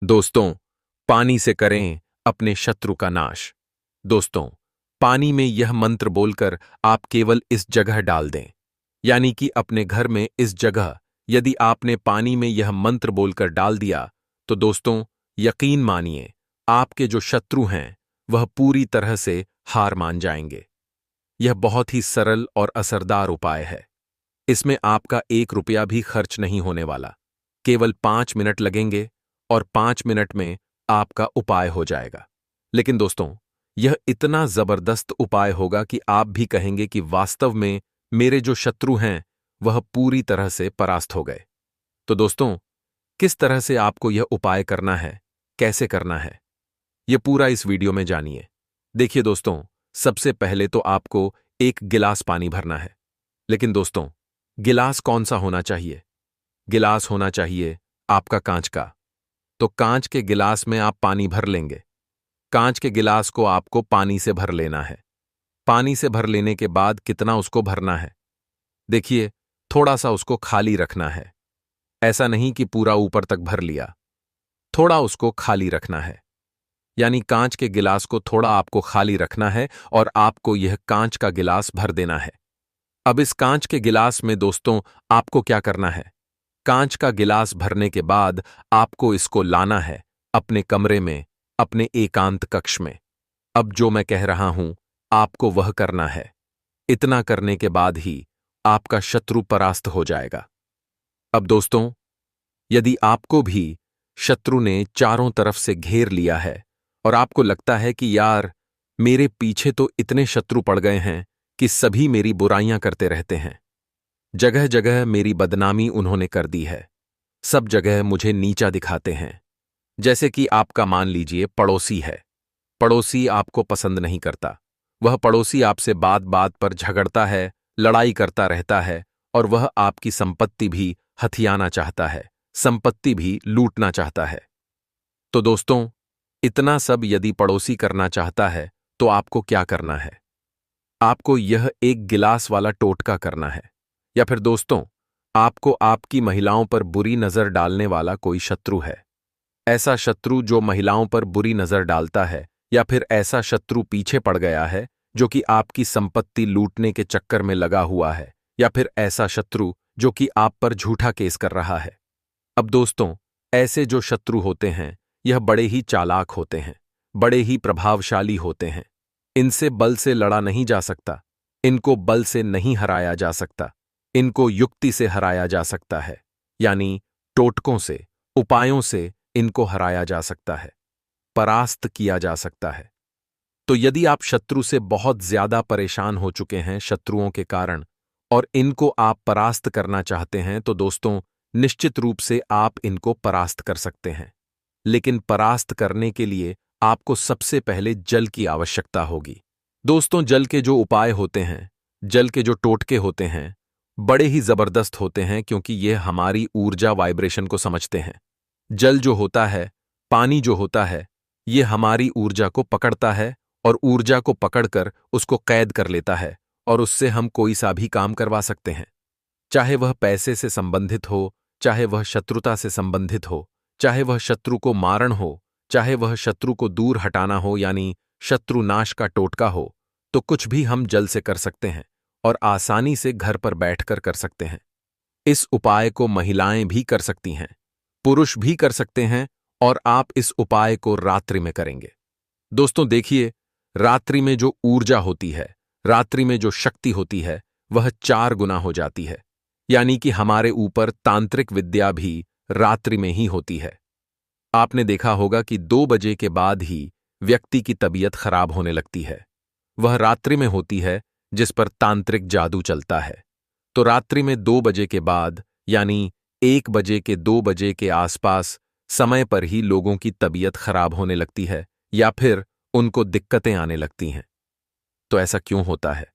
दोस्तों, पानी से करें अपने शत्रु का नाश। दोस्तों, पानी में यह मंत्र बोलकर आप केवल इस जगह डाल दें, यानी कि अपने घर में इस जगह यदि आपने पानी में यह मंत्र बोलकर डाल दिया, तो दोस्तों यकीन मानिए आपके जो शत्रु हैं वह पूरी तरह से हार मान जाएंगे। यह बहुत ही सरल और असरदार उपाय है। इसमें आपका 1 रुपया भी खर्च नहीं होने वाला। केवल 5 मिनट लगेंगे और 5 मिनट में आपका उपाय हो जाएगा। लेकिन दोस्तों, यह इतना जबरदस्त उपाय होगा कि आप भी कहेंगे कि वास्तव में मेरे जो शत्रु हैं वह पूरी तरह से परास्त हो गए। तो दोस्तों, किस तरह से आपको यह उपाय करना है, कैसे करना है, यह पूरा इस वीडियो में जानिए। देखिए दोस्तों, सबसे पहले तो आपको एक गिलास पानी भरना है। लेकिन दोस्तों, गिलास कौन सा होना चाहिए? गिलास होना चाहिए आपका कांच का। तो कांच के गिलास में आप पानी भर लेंगे। कांच के गिलास को आपको पानी से भर लेना है। पानी से भर लेने के बाद कितना उसको भरना है? देखिए, थोड़ा सा उसको खाली रखना है। ऐसा नहीं कि पूरा ऊपर तक भर लिया, थोड़ा उसको खाली रखना है। यानी कांच के गिलास को थोड़ा आपको खाली रखना है और आपको यह कांच का गिलास भर देना है। अब इस कांच के गिलास में दोस्तों आपको क्या करना है? कांच का गिलास भरने के बाद आपको इसको लाना है अपने कमरे में, अपने एकांत कक्ष में। अब जो मैं कह रहा हूं आपको वह करना है। इतना करने के बाद ही आपका शत्रु परास्त हो जाएगा। अब दोस्तों, यदि आपको भी शत्रु ने चारों तरफ से घेर लिया है और आपको लगता है कि यार मेरे पीछे तो इतने शत्रु पड़ गए हैं कि सभी मेरी बुराइयां करते रहते हैं, जगह जगह मेरी बदनामी उन्होंने कर दी है, सब जगह मुझे नीचा दिखाते हैं। जैसे कि आपका मान लीजिए पड़ोसी है। पड़ोसी आपको पसंद नहीं करता। वह पड़ोसी आपसे बात बात पर झगड़ता है, लड़ाई करता रहता है और वह आपकी संपत्ति भी हथियाना चाहता है, संपत्ति भी लूटना चाहता है। तो दोस्तों, इतना सब यदि पड़ोसी करना चाहता है तो आपको क्या करना है? आपको यह एक गिलास वाला टोटका करना है। या फिर दोस्तों, आपको आपकी महिलाओं पर बुरी नजर डालने वाला कोई शत्रु है। ऐसा शत्रु जो महिलाओं पर बुरी नजर डालता है, या फिर ऐसा शत्रु पीछे पड़ गया है जो कि आपकी संपत्ति लूटने के चक्कर में लगा हुआ है, या फिर ऐसा शत्रु जो कि आप पर झूठा केस कर रहा है। अब दोस्तों, ऐसे जो शत्रु होते हैं यह बड़े ही चालाक होते हैं, बड़े ही प्रभावशाली होते हैं। इनसे बल से लड़ा नहीं जा सकता, इनको बल से नहीं हराया जा सकता, इनको युक्ति से हराया जा सकता है, यानी टोटकों से, उपायों से इनको हराया जा सकता है, परास्त किया जा सकता है। तो यदि आप शत्रु से बहुत ज्यादा परेशान हो चुके हैं शत्रुओं के कारण और इनको आप परास्त करना चाहते हैं, तो दोस्तों निश्चित रूप से आप इनको परास्त कर सकते हैं। लेकिन परास्त करने के लिए आपको सबसे पहले जल की आवश्यकता होगी। दोस्तों, जल के जो उपाय होते हैं, जल के जो टोटके होते हैं, बड़े ही जबरदस्त होते हैं, क्योंकि ये हमारी ऊर्जा वाइब्रेशन को समझते हैं। जल जो होता है, पानी जो होता है, ये हमारी ऊर्जा को पकड़ता है और ऊर्जा को पकड़कर उसको कैद कर लेता है और उससे हम कोई सा भी काम करवा सकते हैं। चाहे वह पैसे से संबंधित हो, चाहे वह शत्रुता से संबंधित हो, चाहे वह शत्रु को मारण हो, चाहे वह शत्रु को दूर हटाना हो, यानी शत्रु नाश का टोटका हो, तो कुछ भी हम जल से कर सकते हैं और आसानी से घर पर बैठकर कर सकते हैं। इस उपाय को महिलाएं भी कर सकती हैं, पुरुष भी कर सकते हैं और आप इस उपाय को रात्रि में करेंगे। दोस्तों देखिए, रात्रि में जो ऊर्जा होती है, रात्रि में जो शक्ति होती है, वह 4 गुना हो जाती है। यानी कि हमारे ऊपर तांत्रिक विद्या भी रात्रि में ही होती है। आपने देखा होगा कि 2 बजे के बाद ही व्यक्ति की तबीयत खराब होने लगती है। वह रात्रि में होती है जिस पर तांत्रिक जादू चलता है। तो रात्रि में 2 बजे के बाद, यानी 1 बजे के 2 बजे के आसपास समय पर ही लोगों की तबीयत खराब होने लगती है या फिर उनको दिक्कतें आने लगती हैं। तो ऐसा क्यों होता है?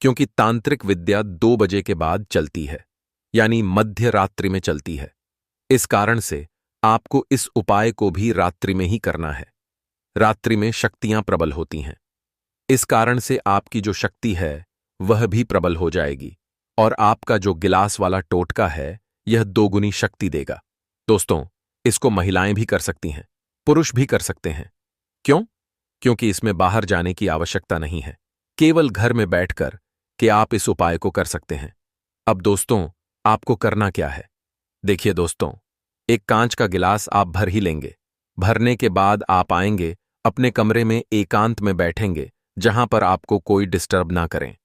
क्योंकि तांत्रिक विद्या 2 बजे के बाद चलती है, यानी मध्य रात्रि में चलती है। इस कारण से आपको इस उपाय को भी रात्रि में ही करना है। रात्रि में शक्तियां प्रबल होती हैं। इस कारण से आपकी जो शक्ति है वह भी प्रबल हो जाएगी और आपका जो गिलास वाला टोटका है यह 2 गुनी शक्ति देगा। दोस्तों, इसको महिलाएं भी कर सकती हैं, पुरुष भी कर सकते हैं। क्यों? क्योंकि इसमें बाहर जाने की आवश्यकता नहीं है, केवल घर में बैठकर कि आप इस उपाय को कर सकते हैं। अब दोस्तों, आपको करना क्या है? देखिए दोस्तों, एक कांच का गिलास आप भर ही लेंगे। भरने के बाद आप आएंगे, अपने कमरे में एकांत में बैठेंगे, जहां पर आपको कोई डिस्टर्ब ना करें।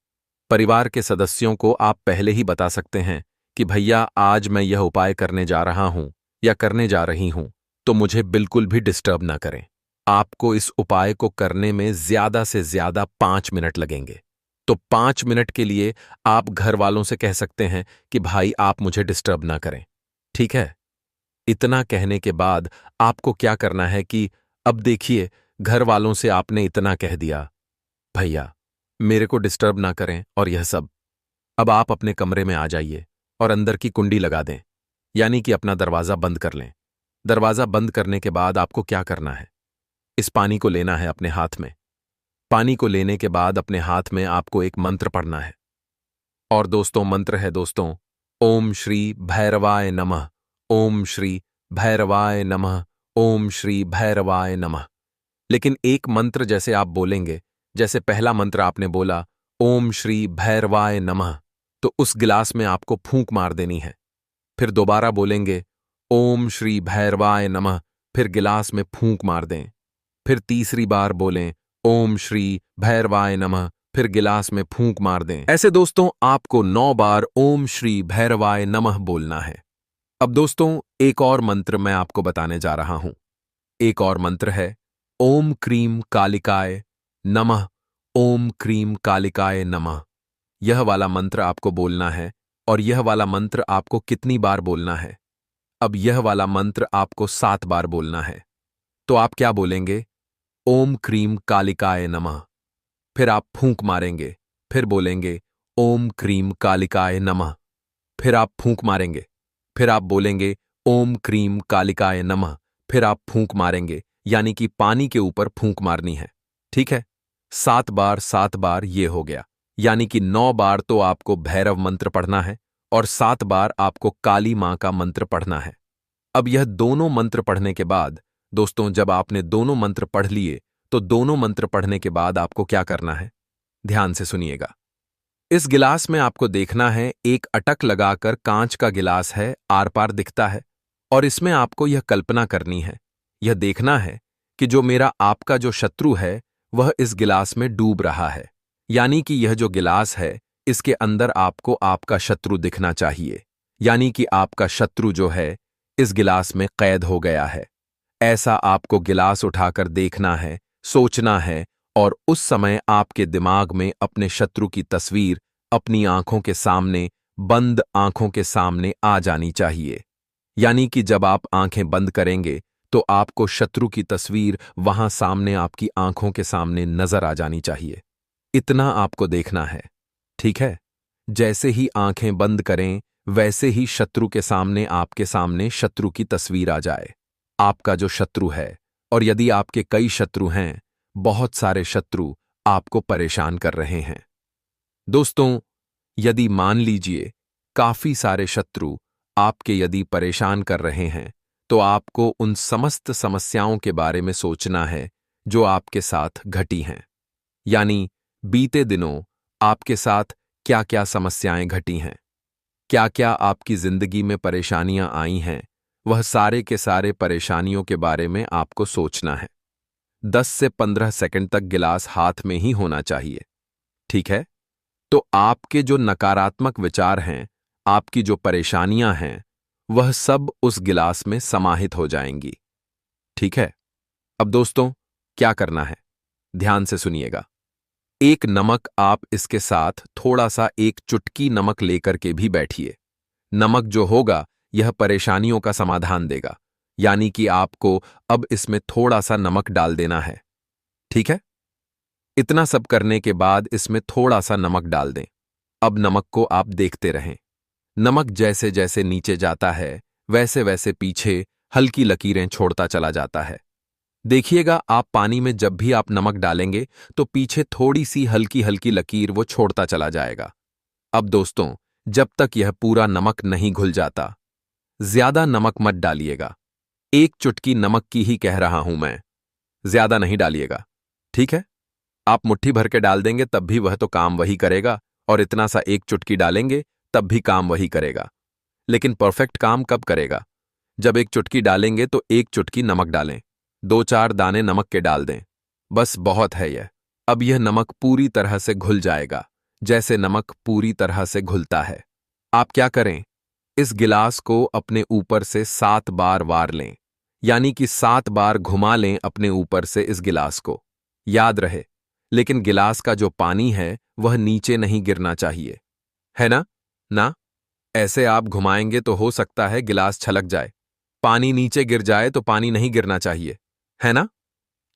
परिवार के सदस्यों को आप पहले ही बता सकते हैं कि भैया आज मैं यह उपाय करने जा रहा हूं या करने जा रही हूं, तो मुझे बिल्कुल भी डिस्टर्ब ना करें। आपको इस उपाय को करने में ज्यादा से ज्यादा 5 मिनट लगेंगे। तो 5 मिनट के लिए आप घर वालों से कह सकते हैं कि भाई आप मुझे डिस्टर्ब ना करें, ठीक है? इतना कहने के बाद आपको क्या करना है कि अब देखिए, घर वालों से आपने इतना कह दिया, भैया मेरे को डिस्टर्ब ना करें और यह सब। अब आप अपने कमरे में आ जाइए और अंदर की कुंडी लगा दें, यानी कि अपना दरवाजा बंद कर लें। दरवाजा बंद करने के बाद आपको क्या करना है? इस पानी को लेना है अपने हाथ में। पानी को लेने के बाद अपने हाथ में आपको एक मंत्र पढ़ना है। और दोस्तों, मंत्र है दोस्तों, ओम श्री भैरवाय नमः, ओम श्री भैरवाय नमः, ओम श्री भैरवाय नमः। लेकिन एक मंत्र जैसे आप बोलेंगे, जैसे पहला मंत्र आपने बोला ओम श्री भैरवाय नमः, तो उस गिलास में आपको फूंक मार देनी है। फिर दोबारा बोलेंगे ओम श्री भैरवाय नमः, फिर गिलास में फूंक मार दें। फिर तीसरी बार बोलें ओम श्री भैरवाय नमः, फिर गिलास में फूंक मार दें। ऐसे दोस्तों आपको 9 बार ओम श्री भैरवाय नमः बोलना है। अब दोस्तों, एक और मंत्र मैं आपको बताने जा रहा हूं। एक और मंत्र है ओम क्रीम कालिकाय नमः, ओम क्रीम कालिकाय नमः। यह वाला मंत्र आपको बोलना है। और यह वाला मंत्र आपको कितनी बार बोलना है? अब यह वाला मंत्र आपको 7 बार बोलना है। तो आप क्या बोलेंगे? ओम क्रीम कालिकाय नमः। फिर आप फूंक मारेंगे, फिर बोलेंगे ओम क्रीम कालिकाय नमः। फिर आप फूंक मारेंगे, फिर आप बोलेंगे ओम क्रीम कालिकाय नमः। फिर आप फूंक मारेंगे, यानी कि पानी के ऊपर फूंक मारनी है, ठीक है? 7 बार ये हो गया, यानी कि 9 बार तो आपको भैरव मंत्र पढ़ना है और 7 बार आपको काली मां का मंत्र पढ़ना है। अब यह दोनों मंत्र पढ़ने के बाद दोस्तों, जब आपने दोनों मंत्र पढ़ लिए, तो दोनों मंत्र पढ़ने के बाद आपको क्या करना है? ध्यान से सुनिएगा। इस गिलास में आपको देखना है, एक अटक लगाकर कांच का गिलास है, आर पार दिखता है। और इसमें आपको यह कल्पना करनी है, यह देखना है कि जो मेरा आपका जो शत्रु है वह इस गिलास में डूब रहा है। यानी कि यह जो गिलास है, इसके अंदर आपको आपका शत्रु दिखना चाहिए। यानी कि आपका शत्रु जो है इस गिलास में कैद हो गया है। ऐसा आपको गिलास उठाकर देखना है, सोचना है, और उस समय आपके दिमाग में अपने शत्रु की तस्वीर अपनी आंखों के सामने, बंद आंखों के सामने आ जानी चाहिए। यानी कि जब आप आंखें बंद करेंगे तो आपको शत्रु की तस्वीर वहां सामने आपकी आंखों के सामने नजर आ जानी चाहिए। इतना आपको देखना है, ठीक है? जैसे ही आंखें बंद करें, वैसे ही शत्रु के सामने आपके सामने शत्रु की तस्वीर आ जाए, आपका जो शत्रु है। और यदि आपके कई शत्रु हैं, बहुत सारे शत्रु आपको परेशान कर रहे हैं दोस्तों, यदि मान लीजिए काफी सारे शत्रु आपके यदि परेशान कर रहे हैं, तो आपको उन समस्त समस्याओं के बारे में सोचना है जो आपके साथ घटी हैं। यानी बीते दिनों आपके साथ क्या क्या समस्याएं घटी हैं, क्या क्या आपकी जिंदगी में परेशानियां आई हैं, वह सारे के सारे परेशानियों के बारे में आपको सोचना है। 10 से 15 सेकंड तक गिलास हाथ में ही होना चाहिए, ठीक है? तो आपके जो नकारात्मक विचार हैं, आपकी जो परेशानियां हैं, वह सब उस गिलास में समाहित हो जाएंगी, ठीक है? अब दोस्तों, क्या करना है? ध्यान से सुनिएगा। एक नमक आप इसके साथ थोड़ा सा एक चुटकी नमक लेकर के भी बैठिए। नमक जो होगा यह परेशानियों का समाधान देगा। यानी कि आपको अब इसमें थोड़ा सा नमक डाल देना है, ठीक है? इतना सब करने के बाद इसमें थोड़ा सा नमक डाल दें। अब नमक को आप देखते रहें। नमक जैसे जैसे नीचे जाता है, वैसे वैसे पीछे हल्की लकीरें छोड़ता चला जाता है। देखिएगा, आप पानी में जब भी आप नमक डालेंगे तो पीछे थोड़ी सी हल्की हल्की लकीर वो छोड़ता चला जाएगा। अब दोस्तों, जब तक यह पूरा नमक नहीं घुल जाता, ज्यादा नमक मत डालिएगा। एक चुटकी नमक की ही कह रहा हूं मैं, ज्यादा नहीं डालिएगा, ठीक है? आप मुट्ठी भर के डाल देंगे तब भी वह तो काम वही करेगा, और इतना सा एक चुटकी डालेंगे तब भी काम वही करेगा। लेकिन परफेक्ट काम कब करेगा? जब एक चुटकी डालेंगे तो एक चुटकी नमक डालें, 2-4 दाने नमक के डाल दें, बस बहुत है यह। अब यह नमक पूरी तरह से घुल जाएगा, जैसे नमक पूरी तरह से घुलता है। आप क्या करें, इस गिलास को अपने ऊपर से 7 बार वार लें, यानी कि 7 बार घुमा लें अपने ऊपर से इस गिलास को। याद रहे, लेकिन गिलास का जो पानी है वह नीचे नहीं गिरना चाहिए, है ना? ना, ऐसे आप घुमाएंगे तो हो सकता है गिलास छलक जाए। पानी नीचे गिर जाए तो पानी नहीं गिरना चाहिए, है ना?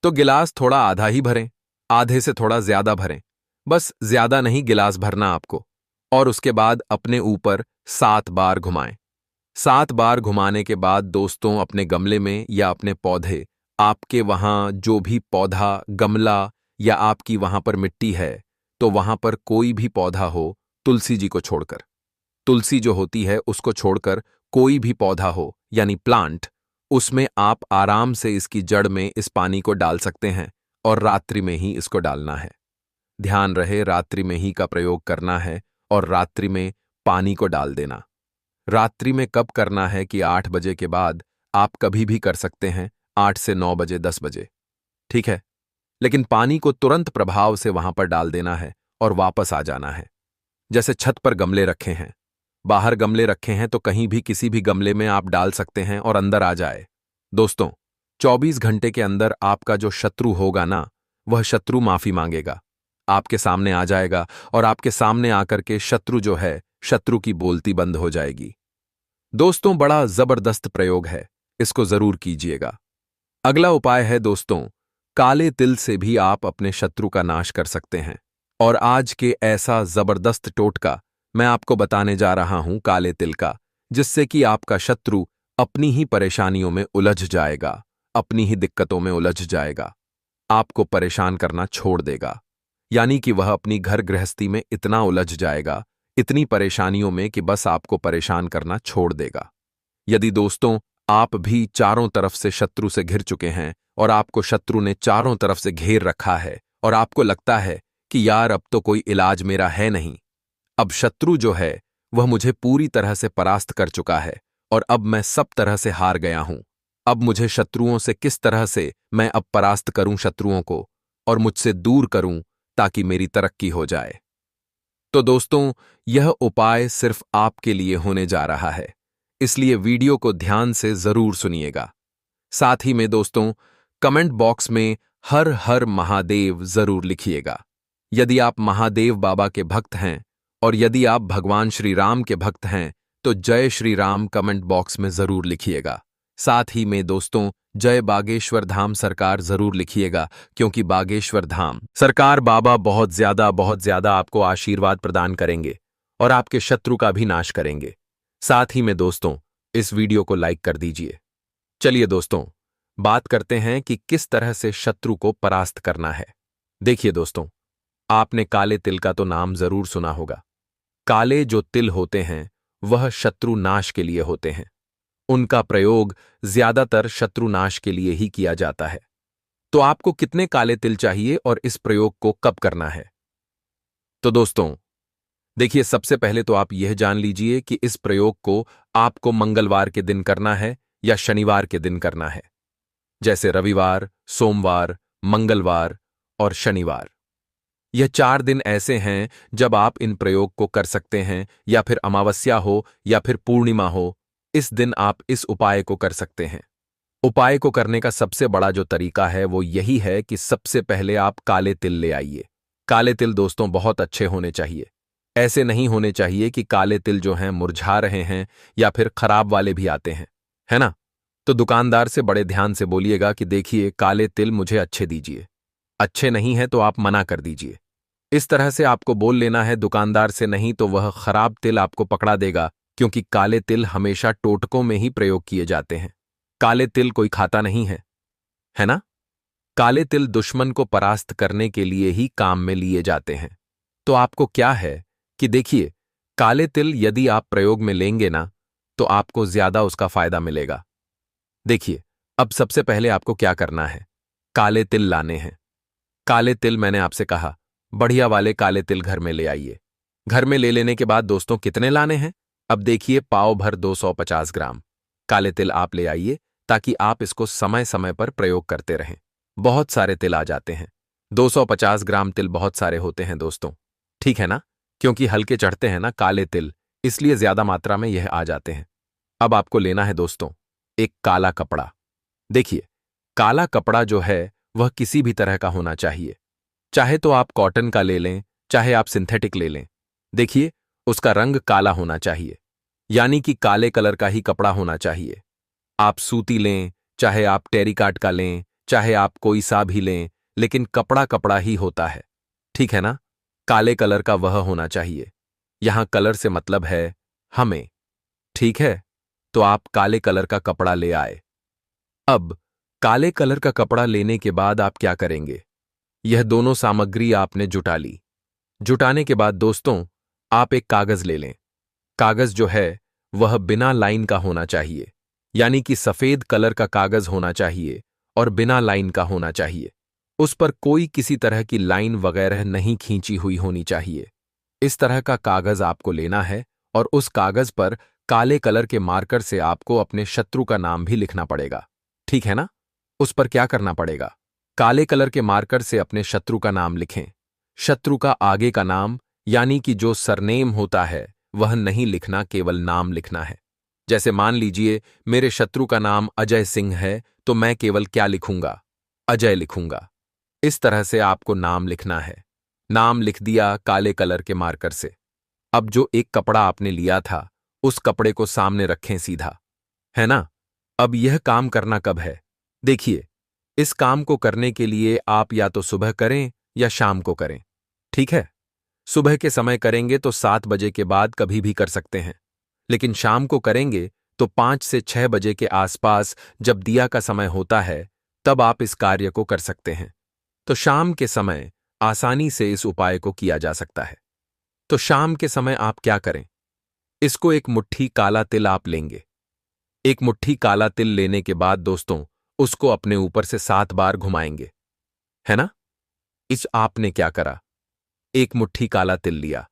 तो गिलास थोड़ा आधा ही भरें, आधे से थोड़ा ज्यादा भरें, बस ज्यादा नहीं गिलास भरना आपको। और उसके बाद अपने ऊपर 7 बार घुमाएं। 7 बार घुमाने के बाद दोस्तों अपने गमले में या अपने पौधे, आपके वहां जो भी पौधा, गमला या आपकी वहां पर मिट्टी है, तो वहां पर कोई भी पौधा हो, तुलसी जी को छोड़कर, तुलसी जो होती है उसको छोड़कर कोई भी पौधा हो यानी प्लांट, उसमें आप आराम से इसकी जड़ में इस पानी को डाल सकते हैं और रात्रि में ही इसको डालना है। ध्यान रहे रात्रि में ही का प्रयोग करना है और रात्रि में पानी को डाल देना। रात्रि में कब करना है कि 8 बजे के बाद, आप कभी भी कर सकते हैं, 8 से 9 बजे, 10 बजे, ठीक है? लेकिन पानी को तुरंत प्रभाव से वहां पर डाल देना है और वापस आ जाना है। जैसे छत पर गमले रखे हैं, बाहर गमले रखे हैं तो कहीं भी किसी भी गमले में आप डाल सकते हैं और अंदर आ जाए। दोस्तों, 24 घंटे के अंदर आपका जो शत्रु होगा ना, वह शत्रु माफी मांगेगा, आपके सामने आ जाएगा और आपके सामने आकर के शत्रु जो है, शत्रु की बोलती बंद हो जाएगी। दोस्तों, बड़ा जबरदस्त प्रयोग है, इसको जरूर कीजिएगा। अगला उपाय है दोस्तों, काले तिल से भी आप अपने शत्रु का नाश कर सकते हैं। और आज के ऐसा जबरदस्त टोटका मैं आपको बताने जा रहा हूं काले तिल का, जिससे कि आपका शत्रु अपनी ही परेशानियों में उलझ जाएगा, अपनी ही दिक्कतों में उलझ जाएगा, आपको परेशान करना छोड़ देगा। यानी कि वह अपनी घर गृहस्थी में इतना उलझ जाएगा, इतनी परेशानियों में कि बस आपको परेशान करना छोड़ देगा। यदि दोस्तों आप भी चारों तरफ से शत्रु से घिर चुके हैं और आपको शत्रु ने चारों तरफ से घेर रखा है और आपको लगता है कि यार अब तो कोई इलाज मेरा है नहीं, अब शत्रु जो है वह मुझे पूरी तरह से परास्त कर चुका है और अब मैं सब तरह से हार गया हूं, अब मुझे शत्रुओं से किस तरह से मैं अब परास्त करूं शत्रुओं को और मुझसे दूर करूं ताकि मेरी तरक्की हो जाए। तो दोस्तों, यह उपाय सिर्फ आपके लिए होने जा रहा है, इसलिए वीडियो को ध्यान से जरूर सुनिएगा। साथ ही में दोस्तों, कमेंट बॉक्स में हर हर महादेव जरूर लिखिएगा। यदि आप महादेव बाबा के भक्त हैं और यदि आप भगवान श्री राम के भक्त हैं तो जय श्री राम कमेंट बॉक्स में जरूर लिखिएगा। साथ ही में दोस्तों, जय बागेश्वर धाम सरकार जरूर लिखिएगा, क्योंकि बागेश्वर धाम सरकार बाबा बहुत ज्यादा आपको आशीर्वाद प्रदान करेंगे और आपके शत्रु का भी नाश करेंगे। साथ ही में दोस्तों, इस वीडियो को लाइक कर दीजिए। चलिए दोस्तों, बात करते हैं कि किस तरह से शत्रु को परास्त करना है। देखिए दोस्तों, आपने काले तिल का तो नाम जरूर सुना होगा। काले जो तिल होते हैं वह शत्रु नाश के लिए होते हैं, उनका प्रयोग ज्यादातर शत्रु नाश के लिए ही किया जाता है। तो आपको कितने काले तिल चाहिए और इस प्रयोग को कब करना है? तो दोस्तों देखिए, सबसे पहले तो आप यह जान लीजिए कि इस प्रयोग को आपको मंगलवार के दिन करना है या शनिवार के दिन करना है, जैसे रविवार, सोमवार, मंगलवार और शनिवार। यह 4 दिन ऐसे हैं जब आप इन प्रयोग को कर सकते हैं, या फिर अमावस्या हो या फिर पूर्णिमा हो, इस दिन आप इस उपाय को कर सकते हैं। उपाय को करने का सबसे बड़ा जो तरीका है वो यही है कि सबसे पहले आप काले तिल ले आइए। काले तिल दोस्तों बहुत अच्छे होने चाहिए, ऐसे नहीं होने चाहिए कि काले तिल जो हैं मुरझा रहे हैं या फिर खराब वाले भी आते हैं, है ना? तो दुकानदार से बड़े ध्यान से बोलिएगा कि देखिए काले तिल मुझे अच्छे दीजिए, अच्छे नहीं है तो आप मना कर दीजिए। इस तरह से आपको बोल लेना है दुकानदार से, नहीं तो वह खराब तिल आपको पकड़ा देगा, क्योंकि काले तिल हमेशा टोटकों में ही प्रयोग किए जाते हैं। काले तिल कोई खाता नहीं है ना? काले तिल दुश्मन को परास्त करने के लिए ही काम में लिए जाते हैं। तो आपको क्या है कि देखिए, काले तिल यदि आप प्रयोग में लेंगे ना तो आपको ज्यादा उसका फायदा मिलेगा। देखिए, अब सबसे पहले आपको क्या करना है, काले तिल लाने हैं। काले तिल मैंने आपसे कहा, बढ़िया वाले काले तिल घर में ले आइए। घर में ले लेने के बाद दोस्तों कितने लाने हैं? अब देखिए, पाव भर 250 ग्राम काले तिल आप ले आइए, ताकि आप इसको समय समय पर प्रयोग करते रहें। बहुत सारे तिल आ जाते हैं। 250 ग्राम तिल बहुत सारे होते हैं दोस्तों, ठीक है ना? क्योंकि हल्के चढ़ते हैं ना काले तिल, इसलिए ज्यादा मात्रा में यह आ जाते हैं। अब आपको लेना है दोस्तों एक काला कपड़ा। देखिए, काला कपड़ा जो है वह किसी भी तरह का होना चाहिए। चाहे तो आप कॉटन का ले लें, चाहे आप सिंथेटिक ले लें। देखिए, उसका रंग काला होना चाहिए, यानी कि काले कलर का ही कपड़ा होना चाहिए। आप सूती लें, चाहे आप टेरिकाट का लें, चाहे आप कोई सा भी लें, लेकिन कपड़ा कपड़ा ही होता है, ठीक है ना? काले कलर का वह होना चाहिए। यहां कलर से मतलब है हमें, ठीक है? तो आप काले कलर का कपड़ा ले आए। अब काले कलर का कपड़ा लेने के बाद आप क्या करेंगे? यह दोनों सामग्री आपने जुटा ली। जुटाने के बाद दोस्तों आप एक कागज ले लें। कागज जो है वह बिना लाइन का होना चाहिए, यानी कि सफेद कलर का कागज होना चाहिए और बिना लाइन का होना चाहिए। उस पर कोई किसी तरह की लाइन वगैरह नहीं खींची हुई होनी चाहिए। इस तरह का कागज आपको लेना है और उस कागज पर काले कलर के मार्कर से आपको अपने शत्रु का नाम भी लिखना पड़ेगा, ठीक है ना? उस पर क्या करना पड़ेगा? काले कलर के मार्कर से अपने शत्रु का नाम लिखें। शत्रु का आगे का नाम, यानी कि जो सरनेम होता है वह नहीं लिखना, केवल नाम लिखना है। जैसे मान लीजिए मेरे शत्रु का नाम अजय सिंह है, तो मैं केवल क्या लिखूंगा? अजय लिखूंगा। इस तरह से आपको नाम लिखना है। नाम लिख दिया काले कलर के मार्कर से। अब जो एक कपड़ा आपने लिया था उस कपड़े को सामने रखें सीधा, है ना? अब यह काम करना कब है? देखिए, इस काम को करने के लिए आप या तो सुबह करें या शाम को करें, ठीक है? सुबह के समय करेंगे तो 7 बजे के बाद कभी भी कर सकते हैं, लेकिन शाम को करेंगे तो 5 से 6 बजे के आसपास, जब दिया का समय होता है, तब आप इस कार्य को कर सकते हैं। तो शाम के समय आसानी से इस उपाय को किया जा सकता है। तो शाम के समय आप क्या करें? इसको एक मुट्ठी काला तिल आप लेंगे। एक मुट्ठी काला तिल लेने के बाद दोस्तों उसको अपने ऊपर से 7 बार घुमाएंगे, है ना? इस आपने क्या करा? एक मुट्ठी काला तिल लिया।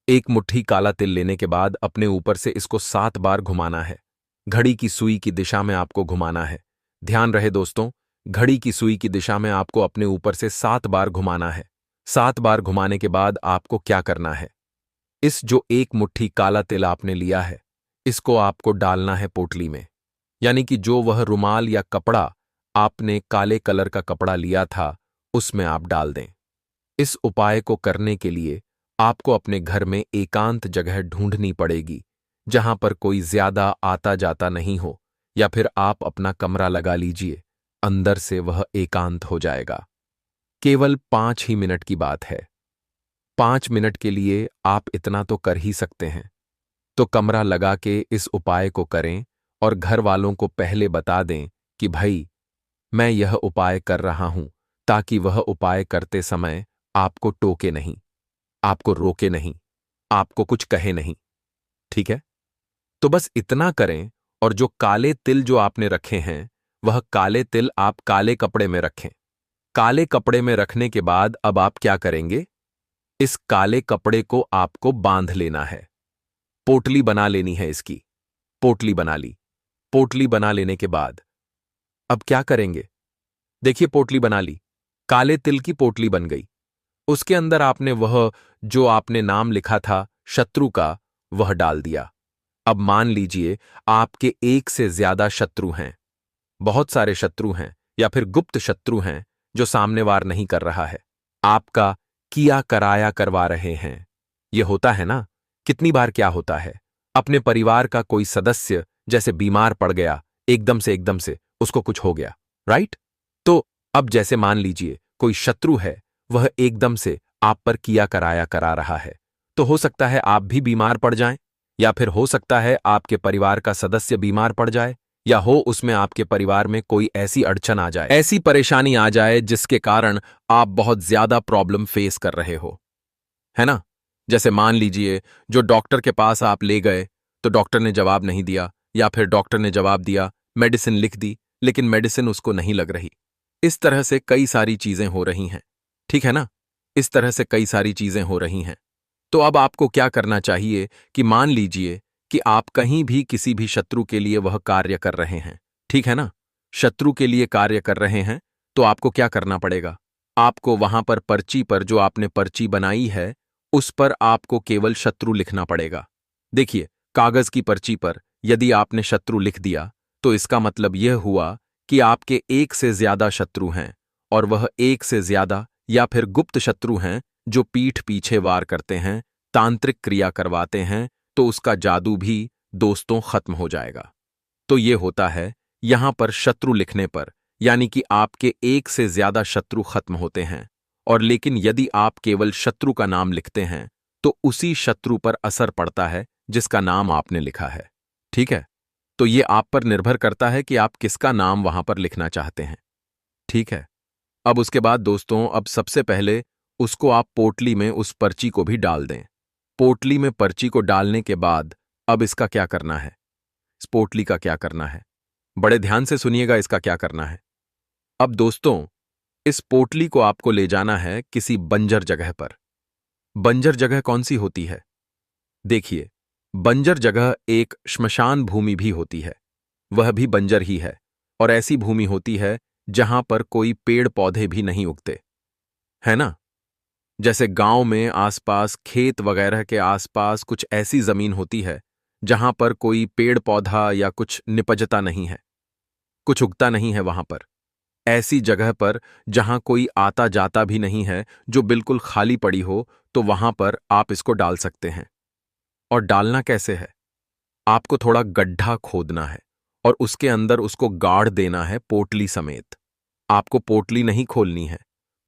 एक मुट्ठी काला तिल लेने के बाद अपने ऊपर से इसको 7 बार घुमाना है। घड़ी की सुई की दिशा में आपको घुमाना है। ध्यान रहे दोस्तों, घड़ी की सुई की दिशा में आपको अपने ऊपर से 7 बार घुमाना है। 7 बार घुमाने के बाद आपको क्या करना है? इस जो एक मुट्ठी काला तिल आपने लिया है, इसको आपको डालना है पोटली में, यानी कि जो वह रुमाल या कपड़ा आपने काले कलर का कपड़ा लिया था उसमें आप डाल दें। इस उपाय को करने के लिए आपको अपने घर में एकांत जगह ढूंढनी पड़ेगी, जहां पर कोई ज्यादा आता जाता नहीं हो, या फिर आप अपना कमरा लगा लीजिए, अंदर से वह एकांत हो जाएगा। केवल 5 ही मिनट की बात है। 5 मिनट के लिए आप इतना तो कर ही सकते हैं। तो कमरा लगा के इस उपाय को करें और घर वालों को पहले बता दें कि भाई मैं यह उपाय कर रहा हूं, ताकि वह उपाय करते समय आपको टोके नहीं, आपको रोके नहीं, आपको कुछ कहे नहीं, ठीक है? तो बस इतना करें और जो काले तिल जो आपने रखे हैं वह काले तिल आप काले कपड़े में रखें। काले कपड़े में रखने के बाद अब आप क्या करेंगे? इस काले कपड़े को आपको बांध लेना है। पोटली बना लेनी है इसकी। पोटली बना ली। पोटली बना लेने के बाद अब क्या करेंगे? देखिए, पोटली बना ली, काले तिल की पोटली बन गई। उसके अंदर आपने वह जो आपने नाम लिखा था शत्रु का, वह डाल दिया। अब मान लीजिए आपके एक से ज्यादा शत्रु हैं, बहुत सारे शत्रु हैं, या फिर गुप्त शत्रु हैं जो सामने वार नहीं कर रहा है, आपका किया कराया करवा रहे हैं। यह होता है ना? कितनी बार क्या होता है, अपने परिवार का कोई सदस्य जैसे बीमार पड़ गया, एकदम से उसको कुछ हो गया, राइट? तो अब जैसे मान लीजिए कोई शत्रु है, वह एकदम से आप पर किया कराया करा रहा है, तो हो सकता है आप भी बीमार पड़ जाएं, या फिर हो सकता है आपके परिवार का सदस्य बीमार पड़ जाए, या हो उसमें आपके परिवार में कोई ऐसी अड़चन आ जाए, ऐसी परेशानी आ जाए जिसके कारण आप बहुत ज्यादा प्रॉब्लम फेस कर रहे हो, है ना? जैसे मान लीजिए जो डॉक्टर के पास आप ले गए तो डॉक्टर ने जवाब नहीं दिया, या फिर डॉक्टर ने जवाब दिया मेडिसिन लिख दी, लेकिन मेडिसिन उसको नहीं लग रही। इस तरह से कई सारी चीजें हो रही हैं, ठीक है ना? इस तरह से कई सारी चीजें हो रही हैं। तो अब आपको क्या करना चाहिए कि मान लीजिए कि आप कहीं भी किसी भी शत्रु के लिए वह कार्य कर रहे हैं, ठीक है ना? शत्रु के लिए कार्य कर रहे हैं, तो आपको क्या करना पड़ेगा? आपको वहां पर पर्ची पर, जो आपने पर्ची बनाई है, उस पर आपको केवल शत्रु लिखना पड़ेगा। देखिए, कागज की पर्ची पर यदि आपने शत्रु लिख दिया, तो इसका मतलब यह हुआ कि आपके एक से ज्यादा शत्रु हैं, और वह एक से ज्यादा या फिर गुप्त शत्रु हैं जो पीठ पीछे वार करते हैं, तांत्रिक क्रिया करवाते हैं, तो उसका जादू भी दोस्तों खत्म हो जाएगा। तो ये होता है यहां पर शत्रु लिखने पर, यानी कि आपके एक से ज्यादा शत्रु खत्म होते हैं। और लेकिन यदि आप केवल शत्रु का नाम लिखते हैं, तो उसी शत्रु पर असर पड़ता है जिसका नाम आपने लिखा है, ठीक है? तो ये आप पर निर्भर करता है कि आप किसका नाम वहां पर लिखना चाहते हैं, ठीक है? अब उसके बाद दोस्तों, अब सबसे पहले उसको आप पोटली में उस पर्ची को भी डाल दें। पोटली में पर्ची को डालने के बाद अब इसका क्या करना है? इस पोटली का क्या करना है? बड़े ध्यान से सुनिएगा, इसका क्या करना है। अब दोस्तों, इस पोटली को आपको ले जाना है किसी बंजर जगह पर। बंजर जगह कौन सी होती है? देखिए, बंजर जगह एक श्मशान भूमि भी होती है, वह भी बंजर ही है, और ऐसी भूमि होती है जहां पर कोई पेड़ पौधे भी नहीं उगते, है ना? जैसे गांव में आसपास खेत वगैरह के आसपास कुछ ऐसी जमीन होती है जहां पर कोई पेड़ पौधा या कुछ निपजता नहीं है, कुछ उगता नहीं है वहां पर। ऐसी जगह पर जहां कोई आता जाता भी नहीं है, जो बिल्कुल खाली पड़ी हो, तो वहां पर आप इसको डाल सकते हैं। और डालना कैसे है? आपको थोड़ा गड्ढा खोदना है और उसके अंदर उसको गाड़ देना है पोटली समेत। आपको पोटली नहीं खोलनी है,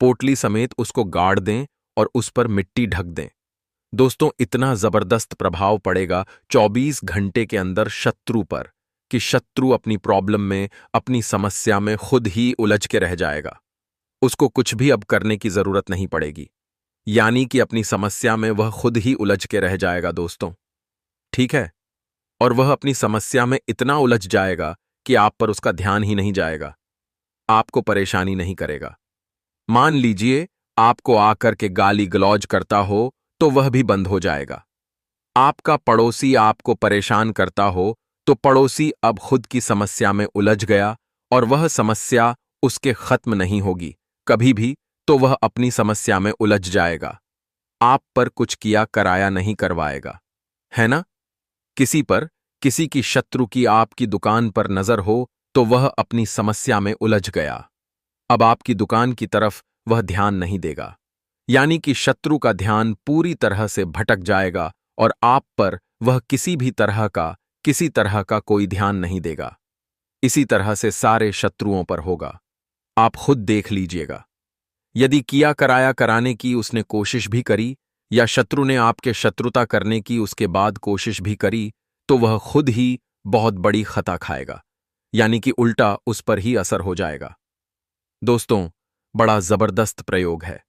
पोटली समेत उसको गाड़ दें और उस पर मिट्टी ढक दें। दोस्तों, इतना जबरदस्त प्रभाव पड़ेगा 24 घंटे के अंदर शत्रु पर कि शत्रु अपनी प्रॉब्लम में, अपनी समस्या में खुद ही उलझ के रह जाएगा। उसको कुछ भी अब करने की जरूरत नहीं पड़ेगी, यानी कि अपनी समस्या में वह खुद ही उलझ के रह जाएगा दोस्तों, ठीक है? और वह अपनी समस्या में इतना उलझ जाएगा कि आप पर उसका ध्यान ही नहीं जाएगा, आपको परेशानी नहीं करेगा। मान लीजिए आपको आकर के गाली गलौज करता हो, तो वह भी बंद हो जाएगा। आपका पड़ोसी आपको परेशान करता हो, तो पड़ोसी अब खुद की समस्या में उलझ गया और वह समस्या उसके खत्म नहीं होगी कभी भी, तो वह अपनी समस्या में उलझ जाएगा। आप पर कुछ किया कराया नहीं करवाएगा, है ना? किसी पर, किसी की शत्रु की आपकी दुकान पर नजर हो, तो वह अपनी समस्या में उलझ गया। अब आपकी दुकान की तरफ वह ध्यान नहीं देगा, यानी कि शत्रु का ध्यान पूरी तरह से भटक जाएगा और आप पर वह किसी तरह का कोई ध्यान नहीं देगा। इसी तरह से सारे शत्रुओं पर होगा, आप खुद देख लीजिएगा। यदि किया कराया कराने की उसने कोशिश भी करी, या शत्रु ने आपके शत्रुता करने की उसके बाद कोशिश भी करी, तो वह खुद ही बहुत बड़ी खता खाएगा, यानी कि उल्टा उस पर ही असर हो जाएगा। दोस्तों, बड़ा जबरदस्त प्रयोग है।